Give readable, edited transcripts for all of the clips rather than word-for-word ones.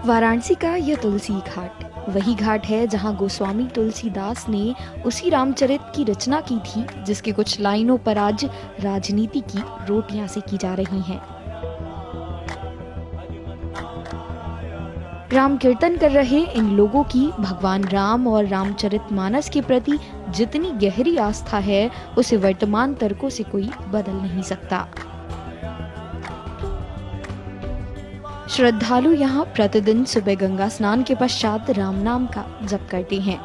वाराणसी का यह तुलसी घाट वही घाट है जहां गोस्वामी तुलसीदास ने उसी रामचरित की रचना की थी जिसके कुछ लाइनों पर आज राजनीति की रोटियां सेकी जा रही हैं। राम कीर्तन कर रहे इन लोगों की भगवान राम और रामचरितमानस के प्रति जितनी गहरी आस्था है उसे वर्तमान तर्कों से कोई बदल नहीं सकता। श्रद्धालु यहाँ प्रतिदिन सुबह गंगा स्नान के पश्चात राम नाम का जप करते हैं।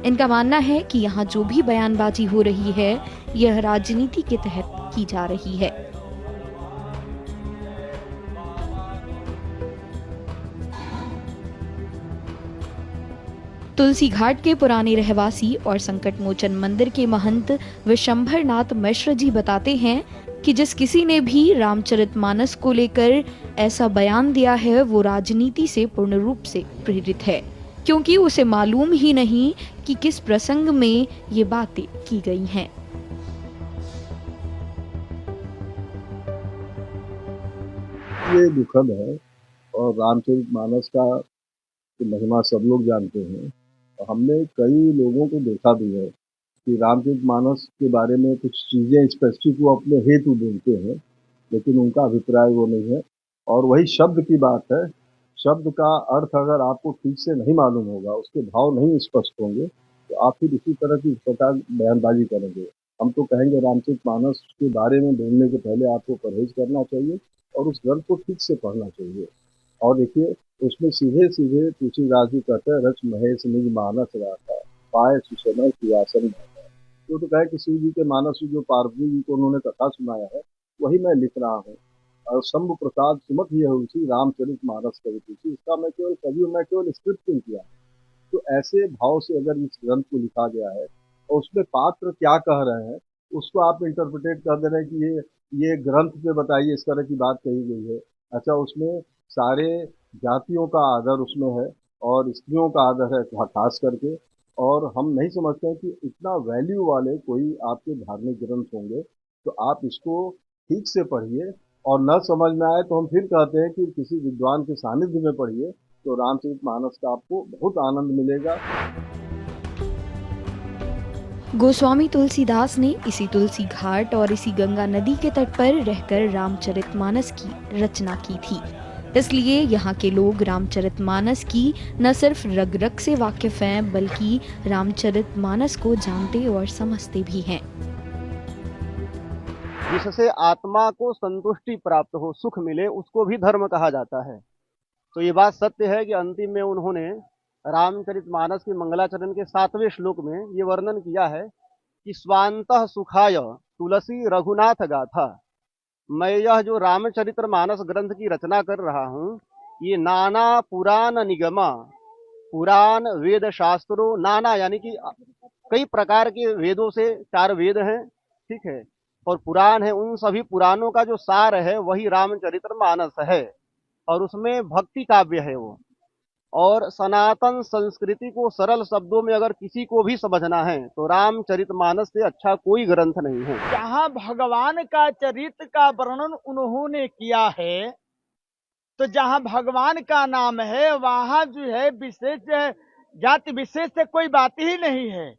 इनका मानना है कि यहाँ जो भी बयानबाजी हो रही है यह राजनीति के तहत की जा रही है। तुलसी घाट के पुराने रहवासी और संकट मोचन मंदिर के महंत विशंभरनाथ मिश्र जी बताते हैं कि जिस किसी ने भी रामचरितमानस को लेकर ऐसा बयान दिया है वो राजनीति से पूर्ण रूप से प्रेरित है, क्योंकि उसे मालूम ही नहीं कि किस प्रसंग में ये बातें की गई हैं। ये दुखद है और रामचरितमानस का महिमा सब लोग जानते हैं। हमने कई लोगों को देखा भी है कि रामचरितमानस के बारे में कुछ चीज़ें स्पेसिफिक वो अपने हेतु बोलते हैं, लेकिन उनका अभिप्राय वो नहीं है। और वही शब्द की बात है, शब्द का अर्थ अगर आपको ठीक से नहीं मालूम होगा, उसके भाव नहीं स्पष्ट होंगे, तो आप फिर इसी तरह की प्रकार बयानबाजी करेंगे। हम तो कहेंगे रामचरितमानस के बारे में बोलने के पहले आपको परहेज करना चाहिए और उस ग्रंथ को ठीक से पढ़ना चाहिए। और देखिए, उसमें सीधे सीधे तुलसीदास जी कहते हैं, रच महेश निज मानस राखा पाए सुसमय सिंहासन बैठा। तो कहे कि शिव जी के मानस जो पार्वती जी को उन्होंने कथा सुनाया है वही मैं लिख रहा हूँ। और शंभु प्रसाद सुमत ये हुई रामचरितमानस कवि तुलसी, इसका मैं केवल स्क्रिप्टिंग किया। तो ऐसे भाव से अगर इस ग्रंथ को लिखा गया है और उसमें पात्र क्या कह रहे हैं उसको आप इंटरप्रिटेट कर दे रहे हैं कि ये ग्रंथ पे बताइए इस तरह की बात कही गई है। अच्छा, उसमें सारे जातियों का आदर उसमें है और स्त्रियों का आदर है खास करके। और हम नहीं समझते हैं कि इतना वैल्यू वाले कोई आपके धार्मिक ग्रंथ होंगे। तो आप इसको ठीक से पढ़िए और न समझ में आए तो हम फिर कहते हैं कि किसी विद्वान के सानिध्य में पढ़िए, तो रामचरितमानस का आपको बहुत आनंद मिलेगा। गोस्वामी तुलसीदास ने इसी तुलसी घाट और इसी गंगा नदी के तट पर रहकर रामचरितमानस की रचना की थी। इसलिए यहाँ के लोग रामचरितमानस की न सिर्फ रग रग से वाकिफ हैं, बल्कि रामचरितमानस को जानते और समझते भी हैं। जिससे आत्मा को संतुष्टि प्राप्त हो, सुख मिले, उसको भी धर्म कहा जाता है। तो ये बात सत्य है कि अंतिम में उन्होंने रामचरितमानस के मंगलाचरण के 7वें श्लोक में ये वर्णन किया है कि स्वांतः सुखाय तुलसी रघुनाथ गाथा। मैं यह जो रामचरितमानस ग्रंथ की रचना कर रहा हूँ, ये नाना पुराण निगमा, पुराण वेद शास्त्रों, नाना यानी कि कई प्रकार के वेदों से 4 वेद हैं, ठीक है, और पुराण है, उन सभी पुराणों का जो सार है वही रामचरितमानस है। और उसमें भक्ति काव्य है वो। और सनातन संस्कृति को सरल शब्दों में अगर किसी को भी समझना है तो रामचरितमानस से अच्छा कोई ग्रंथ नहीं है। जहाँ भगवान का चरित्र का वर्णन उन्होंने किया है, तो जहाँ भगवान का नाम है वहाँ जो है विशेष जाति विशेष से कोई बात ही नहीं है।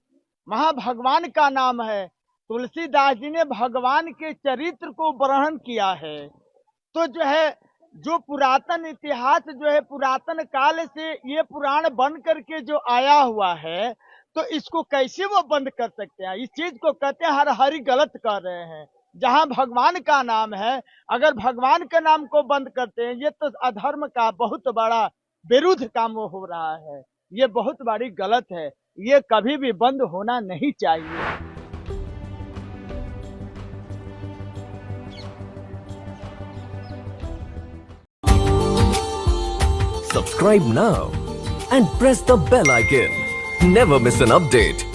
वहाँ भगवान का नाम है। तुलसीदास जी ने भगवान के चरित्र को वर्णन किया है। तो जो है, जो पुरातन इतिहास जो है, पुरातन काल से ये पुराण बन करके जो आया हुआ है, तो इसको कैसे वो बंद कर सकते हैं? इस चीज को कहते हैं हर हरी गलत कर रहे हैं। जहां भगवान का नाम है, अगर भगवान के नाम को बंद करते हैं, ये तो अधर्म का बहुत बड़ा विरुद्ध काम हो रहा है। ये बहुत बड़ी गलत है। ये कभी भी बंद होना नहीं चाहिए। Subscribe now and press the bell icon. Never miss an update.